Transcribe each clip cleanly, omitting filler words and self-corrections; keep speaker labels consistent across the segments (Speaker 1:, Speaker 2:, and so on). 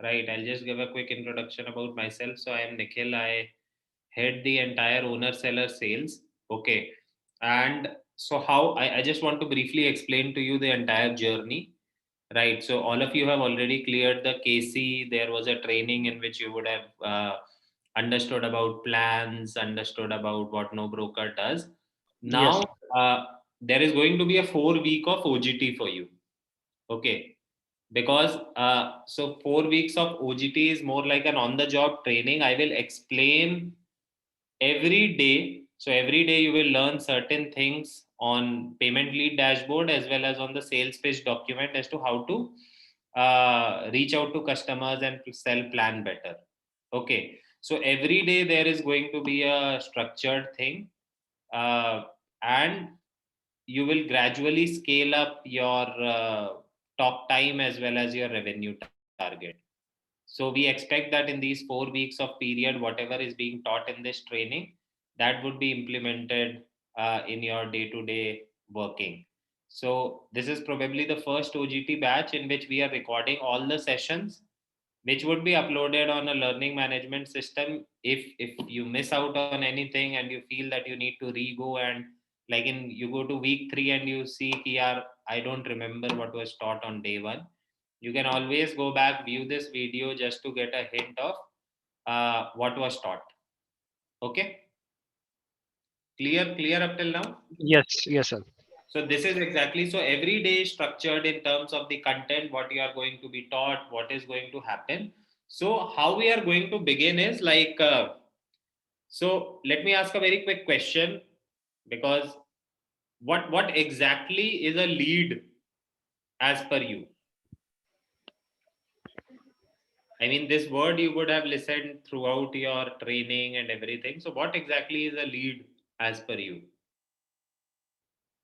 Speaker 1: right? I'll just give a quick introduction about myself. So I am Nikhil. I head the entire owner seller sales. Okay. And so how I just want to briefly explain to you the entire journey. Right. So all of you have already cleared the KC. There was a training in which you would have understood about plans, understood about what no broker does.
Speaker 2: Yes.
Speaker 1: Now there is going to be a 4 week of OGT for you. Okay, because so 4 weeks of OGT is more like an on the job training. I will explain every day. So every day you will learn certain things on payment lead dashboard as well as on the sales pitch document as to how to reach out to customers and sell plan better. Okay, so every day there is going to be a structured thing, uh, and you will gradually scale up your talk time as well as your revenue target. So we expect that in these 4 weeks of period, whatever is being taught in this training, that would be implemented in your day-to-day working. So this is probably the first OGT batch in which we are recording all the sessions, which would be uploaded on a learning management system. If you miss out on anything and you feel that you need to re-go, and like in you go to week 3 and you see here, I don't remember what was taught on day 1, you can always go back, view this video just to get a hint of what was taught. Okay, clear up till now.
Speaker 2: Yes. Yes, sir.
Speaker 1: So this is exactly, so every day is structured in terms of the content, what you are going to be taught, what is going to happen. So how we are going to begin is like, so let me ask a very quick question, because what exactly is a lead as per you? I mean, this word you would have listened throughout your training and everything. So what exactly is a lead as per you?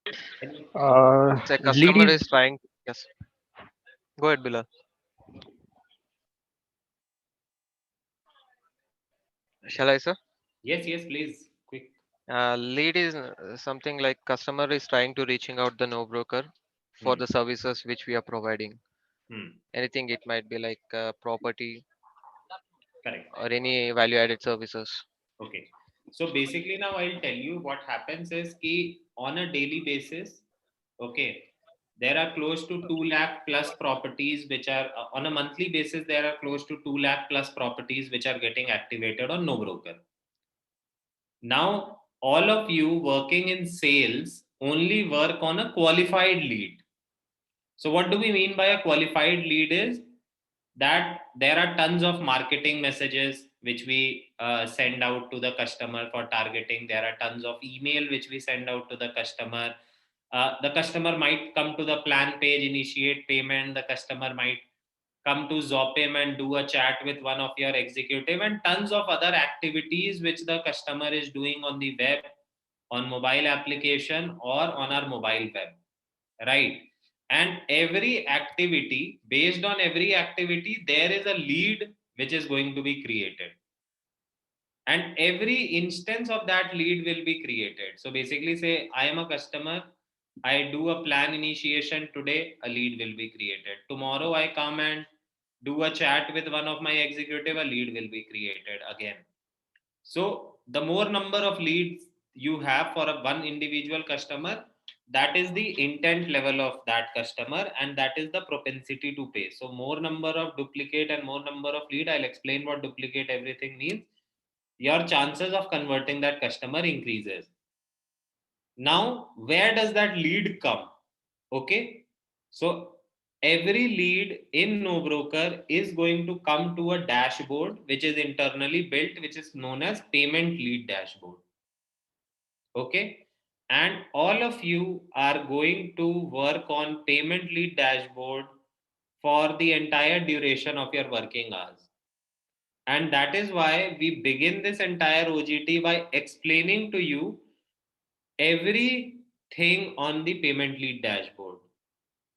Speaker 3: It's a
Speaker 2: Lead
Speaker 3: customer
Speaker 2: is
Speaker 3: is trying. Yes, go ahead, Bilal. Shall I, sir?
Speaker 1: Yes, yes, please, quick.
Speaker 3: Lead is something like customer is trying to reaching out the no broker for
Speaker 1: Hmm.
Speaker 3: the services which we are providing.
Speaker 1: Hmm.
Speaker 3: Anything it might be like property
Speaker 1: Correct.
Speaker 3: or any value added services.
Speaker 1: Okay. So basically now I'll tell you what happens is ki on a daily basis, okay, there are close to 2 lakh plus properties which are on a monthly basis, there are close to 2 lakh plus properties which are getting activated on no broker. Now, all of you working in sales only work on a qualified lead. So what do we mean by a qualified lead is that there are tons of marketing messages which we send out to the customer for targeting. There are tons of email which we send out to the customer. The customer might come to the plan page, initiate payment. The customer might come to Zopim and do a chat with one of your executive, and tons of other activities which the customer is doing on the web, on mobile application or on our mobile web, right? And every activity, based on every activity, there is a lead which is going to be created, and every instance of that lead will be created. So basically, say I am a customer, I do a plan initiation today, a lead will be created. Tomorrow I come and do a chat with one of my executive, a lead will be created again. So the more number of leads you have for a one individual customer, that is the intent level of that customer, and that is the propensity to pay. So more number of duplicate and more number of lead, I'll explain what duplicate everything means, your chances of converting that customer increases. Now where does that lead come? Okay, so every lead in no broker is going to come to a dashboard which is internally built, which is known as payment lead dashboard. Okay, and all of you are going to work on payment lead dashboard for the entire duration of your working hours. And that is why we begin this entire OGT by explaining to you everything on the payment lead dashboard.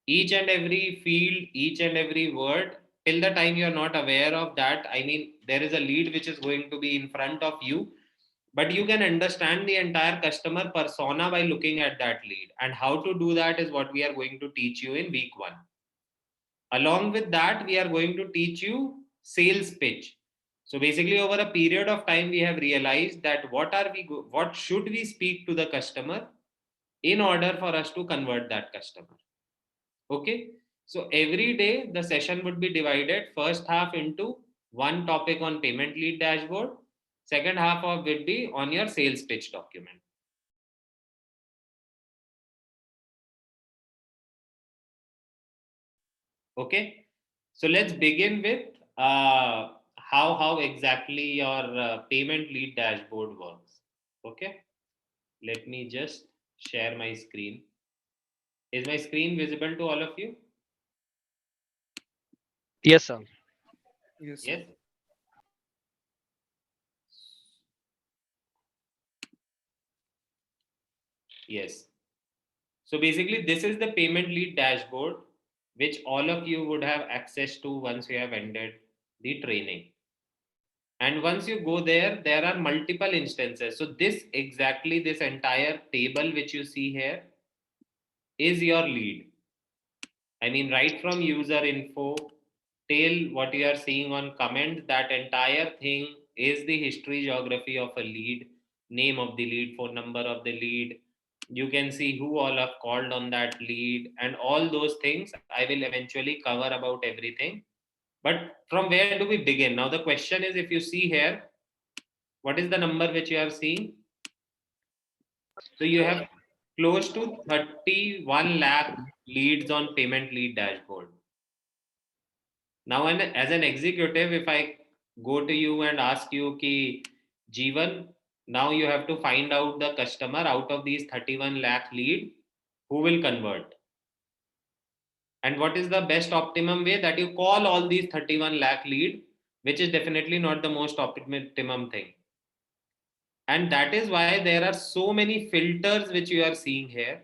Speaker 1: Each and every field, each and every word, till the time you're not aware of that. I mean, there is a lead which is going to be in front of you, but you can understand the entire customer persona by looking at that lead. And how to do that is what we are going to teach you in week 1. Along with that, we are going to teach you sales pitch. So basically over a period of time, we have realized that what should we speak to the customer in order for us to convert that customer. Okay. So every day the session would be divided first half into one topic on payment lead dashboard. Second half of would be on your sales pitch document. Okay. So let's begin with how exactly your payment lead dashboard works. Okay. Let me just share my screen. Is my screen visible to all of you?
Speaker 3: Yes, sir.
Speaker 2: Yes, sir.
Speaker 1: Yes. Yes. So basically, this is the payment lead dashboard, which all of you would have access to once you have ended the training. And once you go there, there are multiple instances. So this entire table which you see here is your lead. I mean, right from user info till what you are seeing on comment, that entire thing is the history geography of a lead, name of the lead, phone number of the lead. You can see who all have called on that lead and all those things. I will eventually cover about everything. But from where do we begin? Now, the question is, if you see here, what is the number which you are seeing? So you have close to 31 lakh leads on payment lead dashboard. Now, as an executive, if I go to you and ask you, ki, Jeevan, now you have to find out the customer out of these 31 lakh lead who will convert. And what is the best optimum way that you call all these 31 lakh lead, which is definitely not the most optimum thing. And that is why there are so many filters which you are seeing here.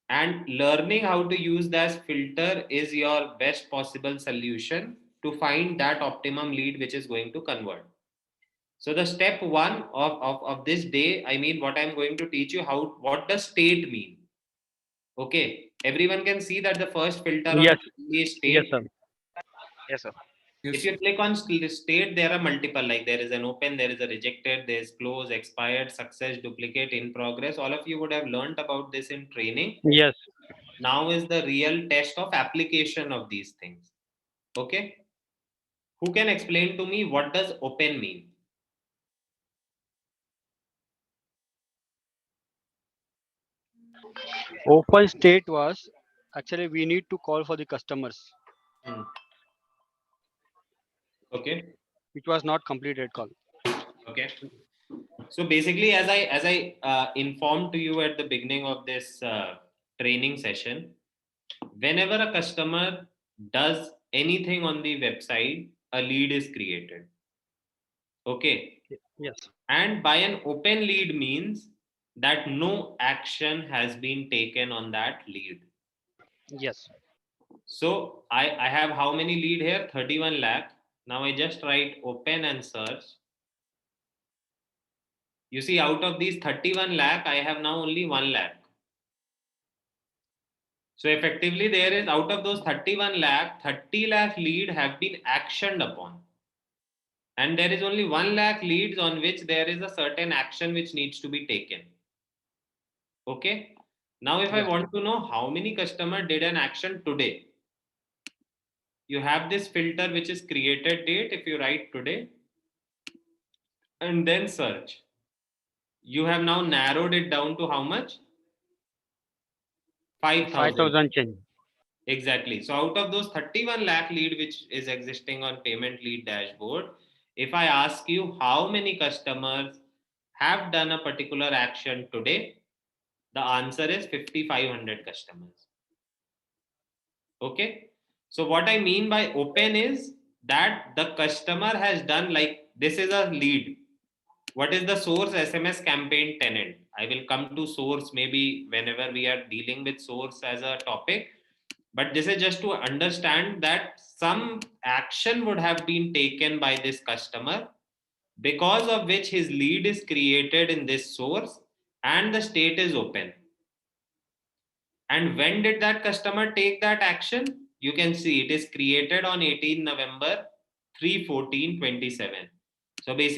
Speaker 1: And learning how to use that filter is your best possible solution to find that optimum lead which is going to convert. So the step one of this day, I mean, what I'm going to teach you, what does state mean? Okay, everyone can see that the first filter on
Speaker 4: Yes,
Speaker 1: is
Speaker 4: yes,
Speaker 1: state.
Speaker 4: sir.
Speaker 3: Yes, sir.
Speaker 2: Yes,
Speaker 1: If
Speaker 2: sir.
Speaker 1: you click on state, there are multiple, like there is an open, there is a rejected, there is close, expired, success, duplicate, in progress. All of you would have learned about this in training.
Speaker 4: Yes.
Speaker 1: Now is the real test of application of these things. Okay. Who can explain to me what does open mean?
Speaker 4: Open state was actually we need to call for the customers,
Speaker 1: Hmm. Okay.
Speaker 4: which was not completed call.
Speaker 1: Okay. So basically, as I informed to you at the beginning of this training session, whenever a customer does anything on the website, a lead is created. Okay.
Speaker 4: Yes.
Speaker 1: And by an open lead means that no action has been taken on that lead.
Speaker 4: Yes.
Speaker 1: So I have how many lead here? 31 lakh. Now I just write open and search. You see, out of these 31 lakh, I have now only 1 lakh. So effectively, there is out of those 31 lakh, 30 lakh lead have been actioned upon. And there is only 1 lakh leads on which there is a certain action which needs to be taken. Okay. Now, if I
Speaker 4: Yes.
Speaker 1: want to know how many customer did an action today, you have this filter which is created date. If you write today and then search, you have now narrowed it down to how much? 5,000.
Speaker 4: 5,000 change.
Speaker 1: Exactly. So out of those 31 lakh lead which is existing on payment lead dashboard, if I ask you how many customers have done a particular action today, the answer is 5,500 customers. Okay. So what I mean by open is that the customer has done, like, this is a lead. What is the source? SMS campaign tenant. I will come to source maybe whenever we are dealing with source as a topic. But this is just to understand that some action would have been taken by this customer, because of which his lead is created in this source and the state is open. And when did that customer take that action? You can see it is created on 18 November 314.27. So basically